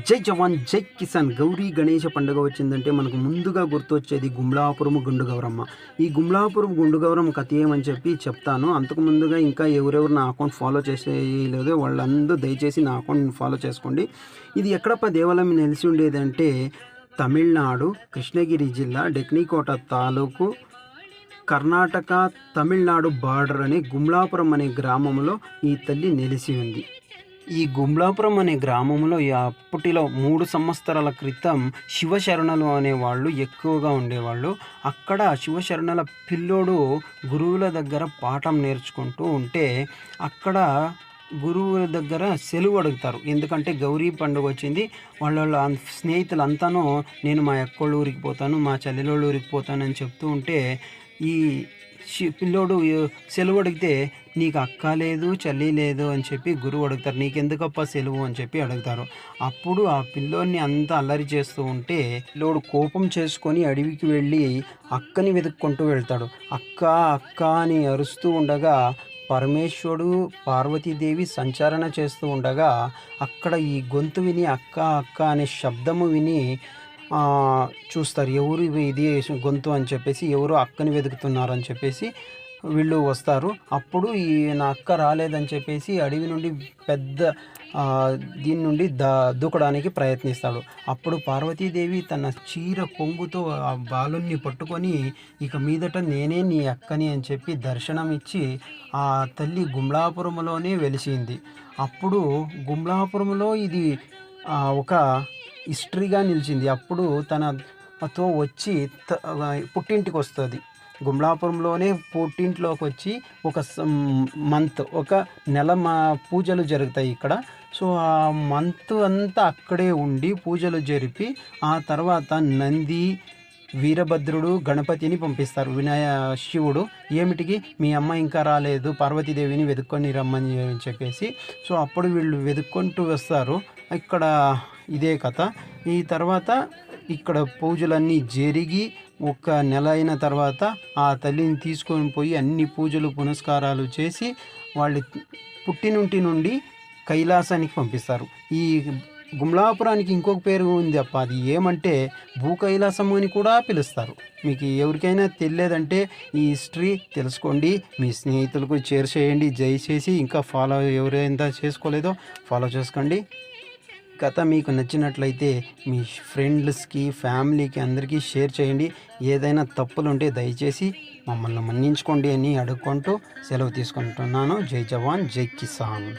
జై జవాన్ జై కిసాన్. గౌరీ గణేష పండుగ వచ్చిందంటే మనకు ముందుగా గుర్తొచ్చేది గుమ్లాపురం గుండు గౌరమ్మ. ఈ గుమ్లాపురం గుండు గౌరమ్మ కథ ఏమని చెప్పి చెప్తాను. అంతకు ముందుగా ఇంకా ఎవరెవరు నా అకౌంట్ ఫాలో చేసేయలేదో వాళ్ళందరూ దయచేసి నా అకౌంట్ ఫాలో చేసుకోండి. ఇది ఎక్కడప్ప దేవాలయం నిలిచి ఉండేదంటే తమిళనాడు కృష్ణగిరి జిల్లా డెక్నికోట తాలూకు కర్ణాటక తమిళనాడు బార్డర్ అనే గుమ్లాపురం అనే గ్రామంలో ఈ తల్లి నెలిసి ఉంది. ఈ గుమ్లాపురం అనే గ్రామంలో అప్పటిలో 3 సంవత్సరాల క్రితం శివశరణలు అనేవాళ్ళు ఎక్కువగా ఉండేవాళ్ళు. అక్కడ శివశరణల పిల్లోడు గురువుల దగ్గర పాఠం నేర్చుకుంటూ ఉంటే అక్కడ గురువుల దగ్గర సెలవు అడుగుతారు. ఎందుకంటే గౌరీ పండుగ వచ్చింది. వాళ్ళ స్నేహితులంతాను నేను మా అక్కోళ్ళ ఊరికి పోతాను, మా చెల్లెలోళ్ళ ఊరికి పోతాను అని చెప్తూ ఉంటే ఈ పిల్లోడు సెలవు అడిగితే నీకు అక్క లేదు చెల్లి లేదు అని చెప్పి గురువు అడుగుతారు. నీకెందుకప్ప సెలవు అని చెప్పి అడుగుతారు. అప్పుడు ఆ పిల్లోడిని అంతా అల్లరి చేస్తూ ఉంటే పిల్లోడు కోపం చేసుకొని అడవికి వెళ్ళి అక్కని వెతుక్కుంటూ వెళ్తాడు. అక్క అక్క అని అరుస్తూ ఉండగా పరమేశ్వరుడు పార్వతీదేవి సంచారణ చేస్తూ ఉండగా అక్కడ ఈ గొంతు విని అక్క అక్క అనే శబ్దము విని చూస్తారు. ఎవరు ఇది గొంతు అని చెప్పేసి, ఎవరు అక్కని వెతుకుతున్నారు అని చెప్పేసి వీళ్ళు వస్తారు. అప్పుడు ఈ నా అక్క రాలేదని చెప్పేసి అడవి నుండి పెద్ద దీని నుండి దూకడానికి ప్రయత్నిస్తాడు. అప్పుడు పార్వతీదేవి తన చీర కొంగుతో ఆ బాలుని పట్టుకొని ఇక మీదట నేనే నీ అక్కని అని చెప్పి దర్శనం ఇచ్చి ఆ తల్లి గుమ్లాపురంలోనే వెలిసింది. అప్పుడు గుమ్లాపురంలో ఇది ఒక హిస్టరీగా నిలిచింది. అప్పుడు తనతో వచ్చి పుట్టింటికి వస్తుంది. గుమ్లాపురంలోనే పుట్టింట్లోకి వచ్చి ఒక ఒక నెల పూజలు జరుగుతాయి ఇక్కడ. సో ఆ మంత్ అంతా అక్కడే ఉండి పూజలు జరిపి ఆ తర్వాత నంది వీరభద్రుడు గణపతిని పంపిస్తారు. శివుడు ఏమిటికి మీ అమ్మ ఇంకా రాలేదు, పార్వతీదేవిని వెతుక్కొని రమ్మని చెప్పేసి. సో అప్పుడు వీళ్ళు వెతుక్కుంటూ వస్తారు. ఇక్కడ ఇదే కథ. ఈ తర్వాత ఇక్కడ పూజలన్నీ జరిగి ఒక నెల అయిన తర్వాత ఆ తల్లిని తీసుకొని పోయి అన్ని పూజలు పునస్కారాలు చేసి వాళ్ళ పుట్టినుంటి నుండి కైలాసానికి పంపిస్తారు. ఈ గుమ్లాపురానికి ఇంకొక పేరు ఉంది అప్ప, అది ఏమంటే భూ కైలాసము అని కూడా పిలుస్తారు. మీకు ఎవరికైనా తెలియదంటే ఈ హిస్టరీ తెలుసుకోండి, మీ స్నేహితులకు షేర్ చేయండి. దయచేసి ఇంకా ఫాలో ఎవరైనా చేసుకోలేదో ఫాలో చేసుకోండి. కథ మీకు నచ్చినట్లయితే మీ ఫ్రెండ్స్కి ఫ్యామిలీకి అందరికీ షేర్ చేయండి. ఏదైనా తప్పులు ఉంటే దయచేసి మమ్మల్ని మన్నించుకోండి అని అడుక్కుంటూ సెలవు తీసుకుంటున్నాను. జై జవాన్ జై కిసాన్.